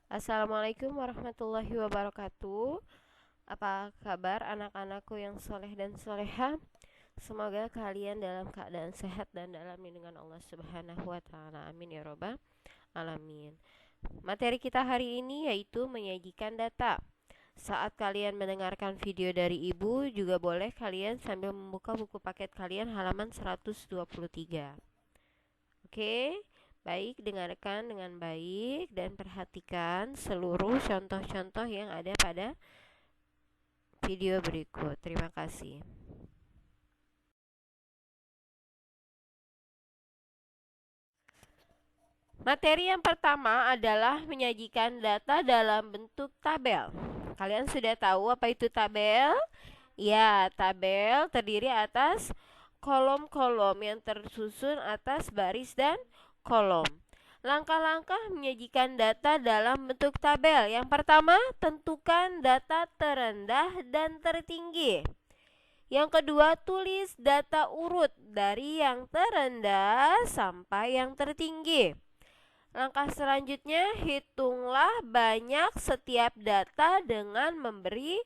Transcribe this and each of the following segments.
Assalamualaikum warahmatullahi wabarakatuh. Apa kabar anak-anakku yang soleh dan soleha? Semoga kalian dalam keadaan sehat dan dalam lindungan Allah Subhanahu wa Ta'ala. Amin ya Robbal Alamin. Materi kita hari ini yaitu menyajikan data. Saat kalian mendengarkan video dari ibu, juga boleh kalian sambil membuka buku paket kalian halaman 123. Oke, baik, dengarkan dengan baik dan perhatikan seluruh contoh-contoh yang ada pada video berikut. Terima kasih. Materi yang pertama adalah menyajikan data dalam bentuk tabel. Kalian sudah tahu apa itu tabel? Ya, tabel terdiri atas kolom-kolom yang tersusun atas baris dan kolom. Langkah-langkah menyajikan data dalam bentuk tabel. Yang pertama, tentukan data terendah dan tertinggi. Yang kedua, tulis data urut dari yang terendah sampai yang tertinggi. Langkah selanjutnya, hitunglah banyak setiap data dengan memberi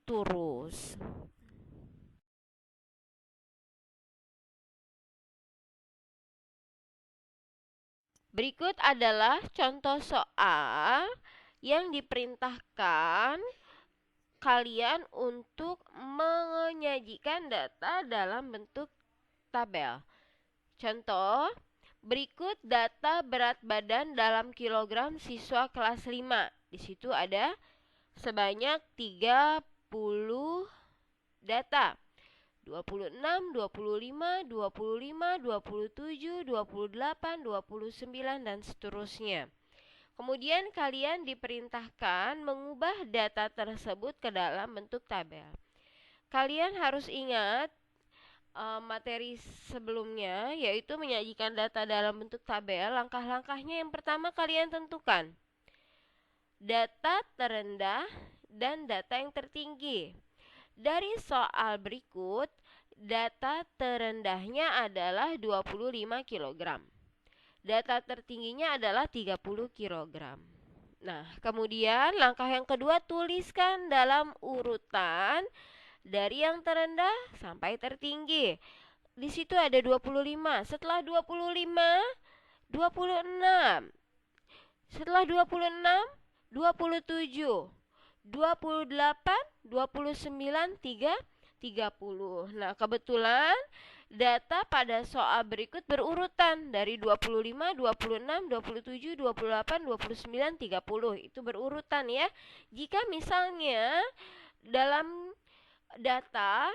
turus. Berikut adalah contoh soal yang diperintahkan kalian untuk menyajikan data dalam bentuk tabel. Contoh, berikut data berat badan dalam kilogram siswa kelas 5. Di situ ada sebanyak 30 data. 26, 25, 25, 27, 28, 29, dan seterusnya. Kemudian kalian diperintahkan mengubah data tersebut ke dalam bentuk tabel. Kalian harus ingat materi sebelumnya, yaitu menyajikan data dalam bentuk tabel. Langkah-langkahnya, yang pertama kalian tentukan data terendah dan data yang tertinggi. Dari soal berikut, data terendahnya adalah 25 kg. Data tertingginya adalah 30 kg. Nah, kemudian langkah yang kedua, tuliskan dalam urutan dari yang terendah sampai tertinggi. Di situ ada 25. Setelah 25, 26. Setelah 26, 27. 28, 29, 30. Nah, kebetulan data pada soal berikut berurutan dari 25, 26, 27, 28, 29, 30. Itu berurutan ya. Jika misalnya dalam data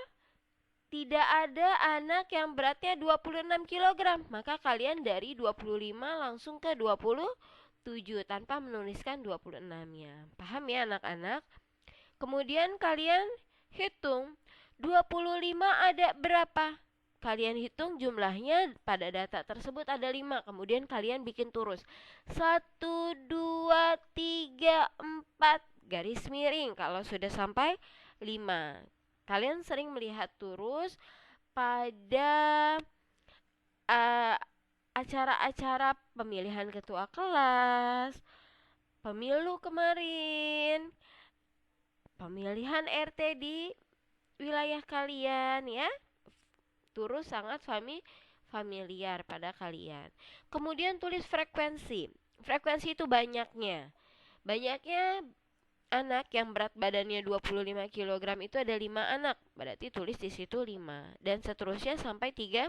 tidak ada anak yang beratnya 26 kg, maka kalian dari 25 langsung ke 27 tanpa menuliskan 26-nya. Paham ya anak-anak? Kemudian kalian hitung 25 ada berapa? Kalian hitung jumlahnya, pada data tersebut ada 5. Kemudian kalian bikin turus 1, 2, 3, 4, garis miring kalau sudah sampai 5. Kalian sering melihat turus pada acara-acara pemilihan ketua kelas, pemilu kemarin, pemilihan RT di wilayah kalian ya. Turus sangat familiar pada kalian. Kemudian tulis frekuensi. Frekuensi itu banyaknya. Banyaknya anak yang berat badannya 25 kg itu ada 5 anak. Berarti tulis di situ 5 dan seterusnya sampai 30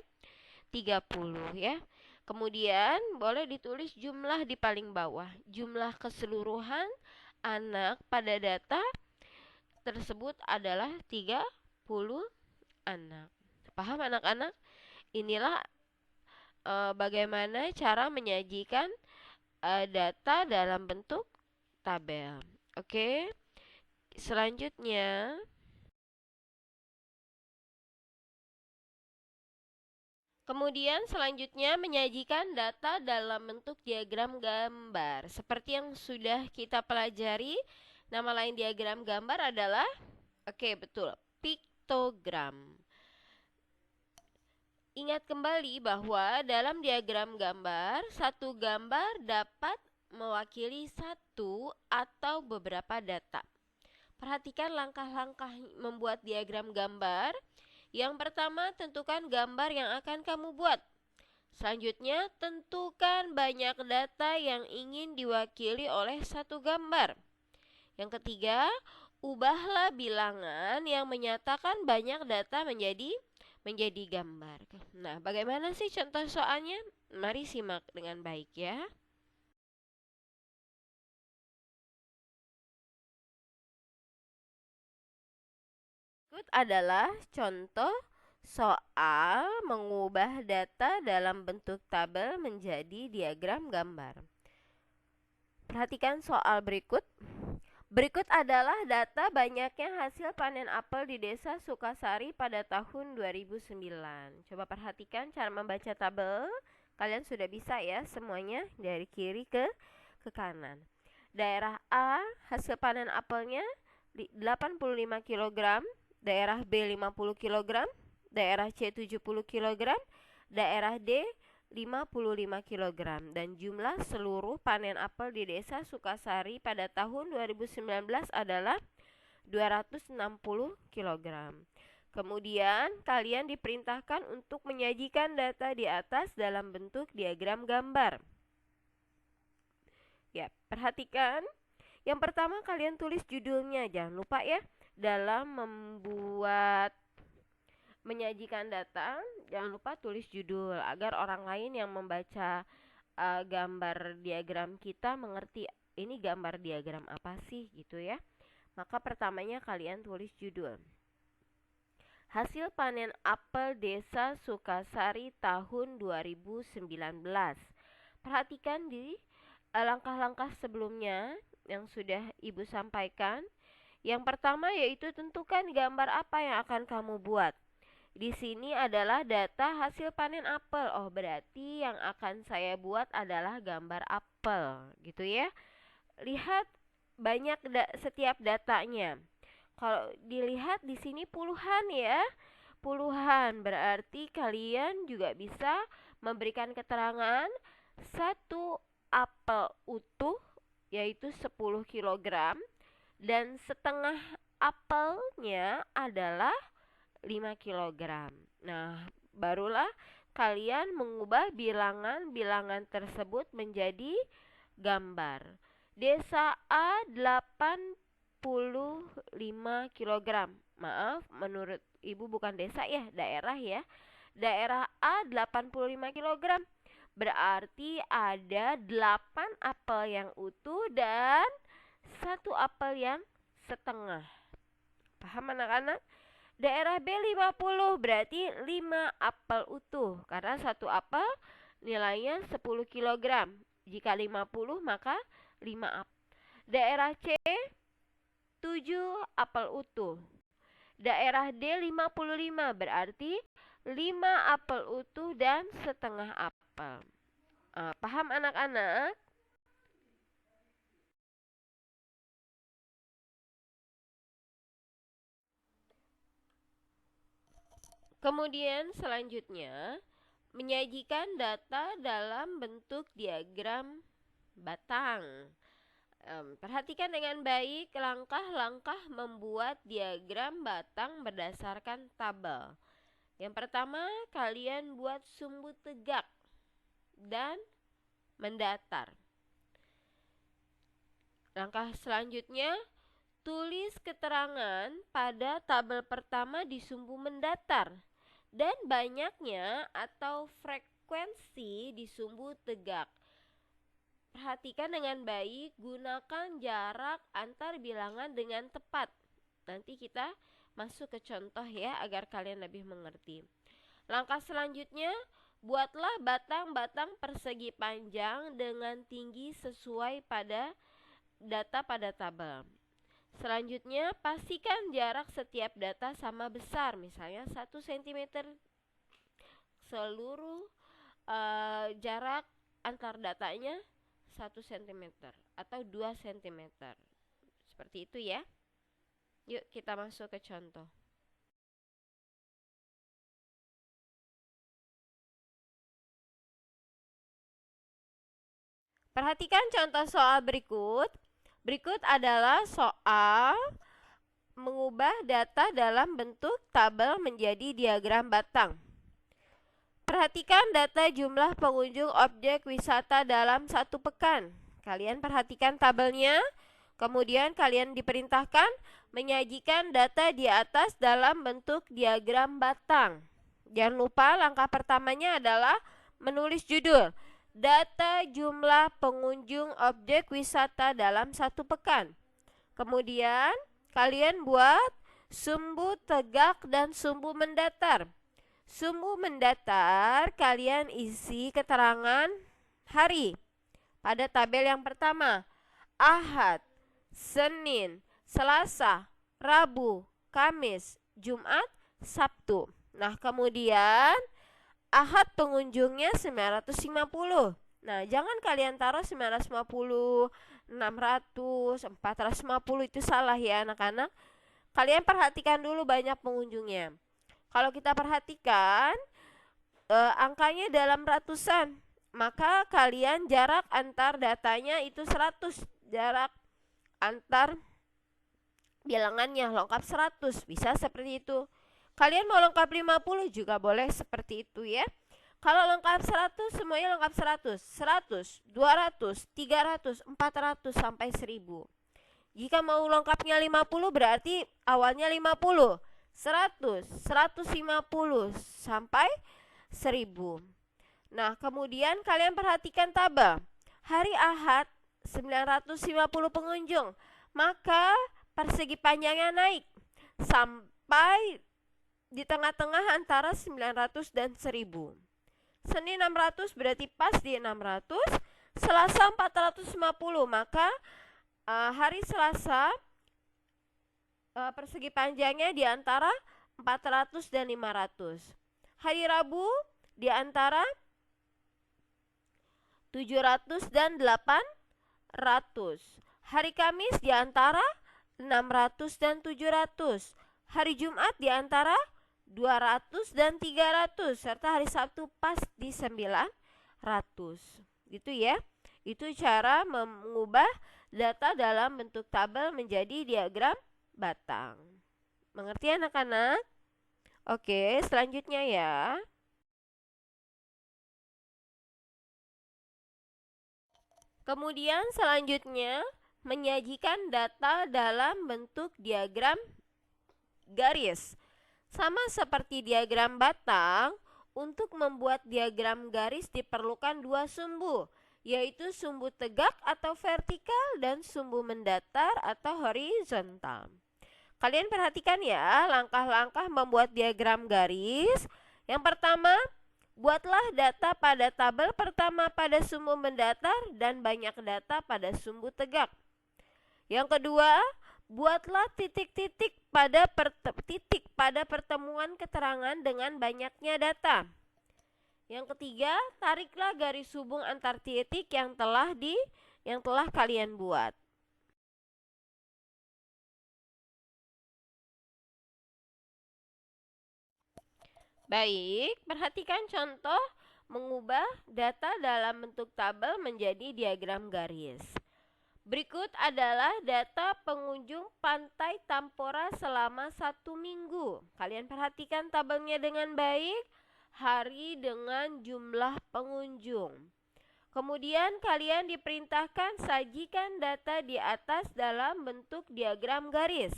ya. Kemudian boleh ditulis jumlah di paling bawah. Jumlah keseluruhan anak pada data tersebut adalah 30 anak. Paham anak-anak? Inilah bagaimana cara menyajikan data dalam bentuk tabel. Oke. Selanjutnya, menyajikan data dalam bentuk diagram gambar. Seperti yang sudah kita pelajari, nama lain diagram gambar adalah, oke, betul, piktogram. Ingat kembali bahwa dalam diagram gambar, satu gambar dapat mewakili satu atau beberapa data. Perhatikan langkah-langkah membuat diagram gambar. Yang pertama, tentukan gambar yang akan kamu buat. Selanjutnya, tentukan banyak data yang ingin diwakili oleh satu gambar. Yang ketiga, ubahlah bilangan yang menyatakan banyak data menjadi gambar. Nah, bagaimana sih contoh soalnya? Mari simak dengan baik ya. Berikut adalah contoh soal mengubah data dalam bentuk tabel menjadi diagram gambar. Perhatikan soal berikut. Berikut adalah data banyaknya hasil panen apel di Desa Sukasari pada tahun 2009. Coba perhatikan cara membaca tabel. Kalian sudah bisa ya semuanya dari kiri ke kanan. Daerah A hasil panen apelnya 85 kg, daerah B 50 kg, daerah C 70 kg, daerah D 55 kg, dan jumlah seluruh panen apel di Desa Sukasari pada tahun 2019 adalah 260 kg. Kemudian kalian diperintahkan untuk menyajikan data di atas dalam bentuk diagram gambar. Ya, perhatikan. Yang pertama kalian tulis judulnya, jangan lupa ya. Dalam menyajikan data, jangan lupa tulis judul agar orang lain yang membaca gambar diagram kita mengerti ini gambar diagram apa sih gitu ya. Maka pertamanya kalian tulis judul. Hasil panen apel Desa Sukasari tahun 2019. Perhatikan di langkah-langkah sebelumnya yang sudah Ibu sampaikan. Yang pertama yaitu tentukan gambar apa yang akan kamu buat. Di sini adalah data hasil panen apel. Oh, berarti yang akan saya buat adalah gambar apel, gitu ya. Lihat banyak setiap datanya. Kalau dilihat di sini puluhan ya. Puluhan berarti kalian juga bisa memberikan keterangan satu apel utuh yaitu 10 kg dan setengah apelnya adalah 5 kg. Nah, barulah kalian mengubah bilangan-bilangan tersebut menjadi gambar. Desa A 85 kg. Maaf, menurut Ibu bukan desa ya, daerah ya. Daerah A 85 kg. Berarti ada 8 apel yang utuh dan 1 apel yang setengah. Paham anak-anak? Daerah B 50 berarti 5 apel utuh karena 1 apel nilainya 10 kg. Jika 50 maka 5 apel. Daerah C 7 apel utuh. Daerah D 55 berarti 5 apel utuh dan setengah apel. Paham anak-anak? Kemudian selanjutnya menyajikan data dalam bentuk diagram batang. Perhatikan dengan baik langkah-langkah membuat diagram batang berdasarkan tabel. Yang pertama, kalian buat sumbu tegak dan mendatar. Langkah selanjutnya, tulis keterangan pada tabel pertama di sumbu mendatar dan banyaknya atau frekuensi di sumbu tegak. Perhatikan dengan baik, gunakan jarak antar bilangan dengan tepat. Nanti kita masuk ke contoh ya agar kalian lebih mengerti. Langkah selanjutnya, buatlah batang-batang persegi panjang dengan tinggi sesuai pada data pada tabel. Selanjutnya, pastikan jarak setiap data sama besar, misalnya 1 cm. Seluruh jarak antar datanya 1 cm atau 2 cm. Seperti itu ya. Yuk kita masuk ke contoh. Perhatikan contoh soal berikut. Berikut adalah soal mengubah data dalam bentuk tabel menjadi diagram batang. Perhatikan data jumlah pengunjung objek wisata dalam 1 pekan. Kalian perhatikan tabelnya. Kemudian kalian diperintahkan menyajikan data di atas dalam bentuk diagram batang. Jangan lupa langkah pertamanya adalah menulis judul. Data jumlah pengunjung objek wisata dalam 1 pekan. Kemudian kalian buat sumbu tegak dan sumbu mendatar. Sumbu mendatar kalian isi keterangan hari pada tabel yang pertama. Ahad, Senin, Selasa, Rabu, Kamis, Jumat, Sabtu. Nah, kemudian Ahad pengunjungnya 950. Nah, jangan kalian taruh 950, 600, 450, itu salah ya anak-anak. Kalian perhatikan dulu banyak pengunjungnya. Kalau kita perhatikan angkanya dalam ratusan, maka kalian jarak antar datanya itu 100. Jarak antar bilangannya lengkap 100, bisa seperti itu. Kalian mau lengkap 50 juga boleh seperti itu ya. Kalau lengkap 100 semuanya lengkap 100, 100, 200, 300, 400 sampai 1000. Jika mau lengkapnya 50 berarti awalnya 50, 100, 150 sampai 1000. Nah, kemudian kalian perhatikan tabel. Hari Ahad 950 pengunjung, maka persegi panjangnya naik sampai di tengah-tengah antara 900 dan 1000. Senin 600 berarti pas di 600. Selasa 450, maka hari Selasa persegi panjangnya di antara 400 dan 500. Hari Rabu di antara 700 dan 800. Hari Kamis di antara 600 dan 700. Hari Jumat di antara 200 dan 300. Serta hari Sabtu pas di 900. Gitu ya. Itu cara mengubah data dalam bentuk tabel menjadi diagram batang. Mengerti anak-anak? Oke, selanjutnya ya. Kemudian selanjutnya menyajikan data dalam bentuk diagram garis. Sama seperti diagram batang, untuk membuat diagram garis diperlukan 2 sumbu, yaitu sumbu tegak atau vertikal dan sumbu mendatar atau horizontal. Kalian perhatikan ya langkah-langkah membuat diagram garis. Yang pertama, buatlah data pada tabel pertama pada sumbu mendatar dan banyak data pada sumbu tegak. Yang kedua, buatlah titik-titik pada pertemuan keterangan dengan banyaknya data. Yang ketiga, tariklah garis hubung antar titik yang telah kalian buat. Baik, perhatikan contoh mengubah data dalam bentuk tabel menjadi diagram garis. Berikut adalah data pengunjung Pantai Tampora selama 1 minggu. Kalian perhatikan tabelnya dengan baik, hari dengan jumlah pengunjung. Kemudian kalian diperintahkan sajikan data di atas dalam bentuk diagram garis.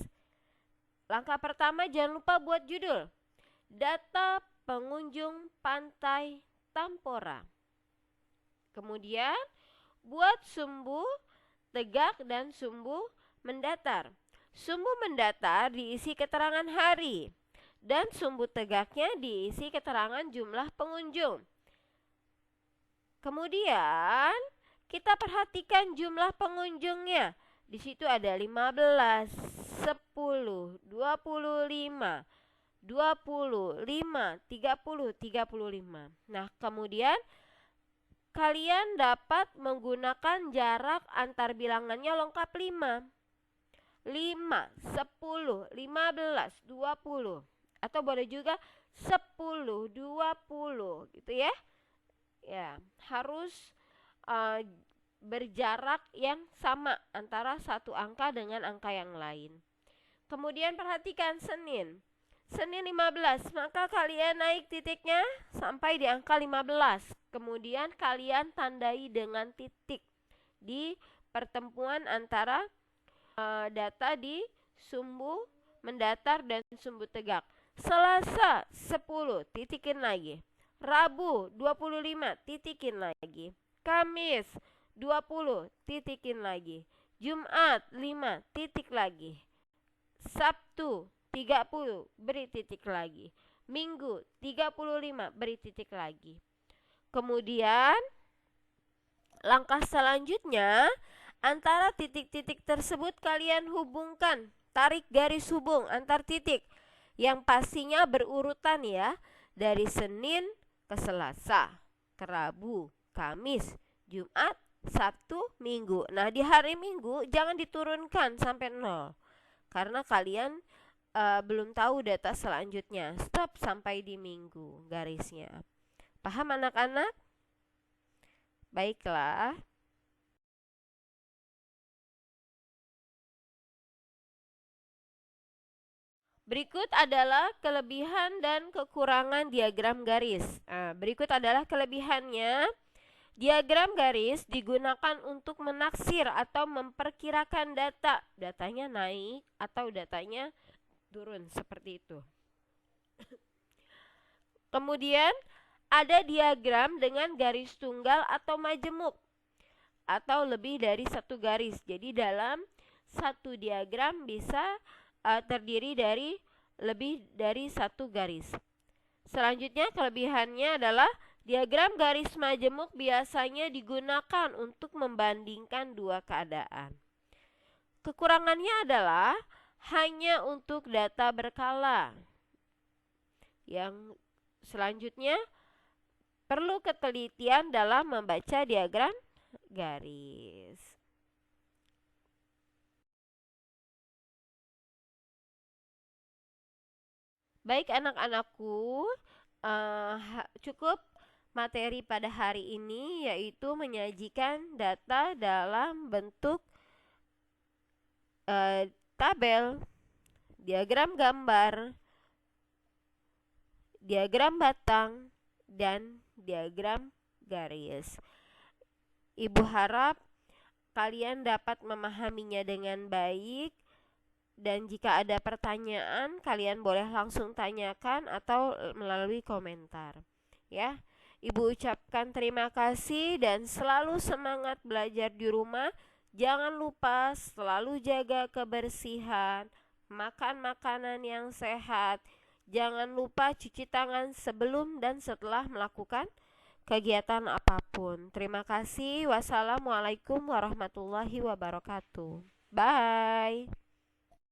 Langkah pertama, jangan lupa buat judul. Data pengunjung Pantai Tampora. Kemudian buat sumbu tegak dan sumbu mendatar. Sumbu mendatar diisi keterangan hari dan sumbu tegaknya diisi keterangan jumlah pengunjung. Kemudian kita perhatikan jumlah pengunjungnya. Di situ ada 15, 10, 25, 25, 30, 35. Nah, kemudian kalian dapat menggunakan jarak antar bilangannya lengkap 5. 5, 10, 15, 20. Atau boleh juga 10, 20 gitu ya. Ya, harus berjarak yang sama antara satu angka dengan angka yang lain. Kemudian perhatikan Senin. Senin 15, maka kalian naik titiknya sampai di angka 15. Kemudian kalian tandai dengan titik di pertemuan antara data di sumbu mendatar dan sumbu tegak. Selasa 10, titikin lagi. Rabu 25, titikin lagi. Kamis 20, titikin lagi. Jumat 5, titik lagi. Sabtu 30, beri titik lagi. Minggu 35, beri titik lagi. Kemudian langkah selanjutnya, antara titik-titik tersebut kalian hubungkan, tarik garis hubung antar titik yang pastinya berurutan ya, dari Senin ke Selasa, ke Rabu, Kamis, Jumat, Sabtu, Minggu. Nah, di hari Minggu jangan diturunkan sampai 0 karena kalian belum tahu data selanjutnya. Stop sampai di Minggu garisnya. Paham anak-anak? Baiklah. Berikut adalah kelebihan dan kekurangan diagram garis. Berikut adalah kelebihannya. Diagram garis digunakan untuk menaksir atau memperkirakan data. Datanya naik atau datanya turun seperti itu. Kemudian ada diagram dengan garis tunggal atau majemuk atau lebih dari satu garis. Jadi dalam satu diagram bisa terdiri dari lebih dari satu garis. Selanjutnya kelebihannya adalah diagram garis majemuk biasanya digunakan untuk membandingkan dua keadaan. Kekurangannya adalah hanya untuk data berkala. Yang selanjutnya perlu ketelitian dalam membaca diagram garis. Baik anak-anakku, cukup materi pada hari ini, yaitu menyajikan data dalam bentuk tabel, diagram gambar, diagram batang, dan diagram garis. Ibu harap kalian dapat memahaminya dengan baik. Dan jika ada pertanyaan, kalian boleh langsung tanyakan atau melalui komentar. Ya, Ibu ucapkan terima kasih dan selalu semangat belajar di rumah. Jangan lupa selalu jaga kebersihan, makan makanan yang sehat. Jangan lupa cuci tangan sebelum dan setelah melakukan kegiatan apapun. Terima kasih. Wassalamualaikum warahmatullahi wabarakatuh. Bye.